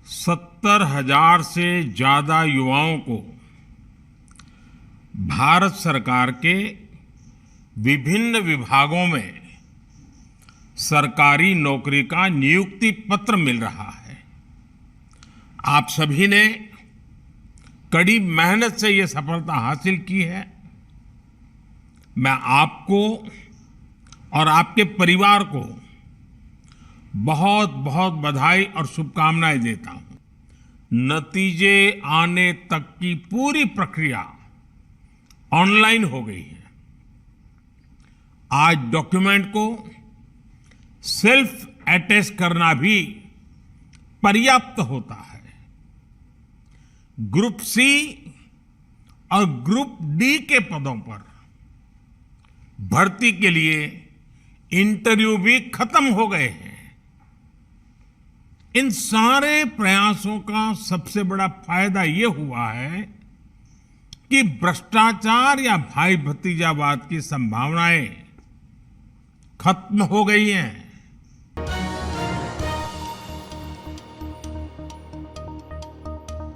70,000 से ज्यादा युवाओं को भारत सरकार के विभिन्न विभागों में सरकारी नौकरी का नियुक्ति पत्र मिल रहा है। आप सभी ने कड़ी मेहनत से ये सफलता हासिल की है। मैं आपको और आपके परिवार को बहुत बहुत बधाई और शुभकामनाएं देता हूं। नतीजे आने तक की पूरी प्रक्रिया ऑनलाइन हो गई है। आज डॉक्यूमेंट को सेल्फ अटेस्ट करना भी पर्याप्त होता है। ग्रुप सी और ग्रुप डी के पदों पर भर्ती के लिए इंटरव्यू भी खत्म हो गए हैं। इन सारे प्रयासों का सबसे बड़ा फायदा ये हुआ है कि भ्रष्टाचार या भाई भतीजावाद की संभावनाएं खत्म हो गई हैं।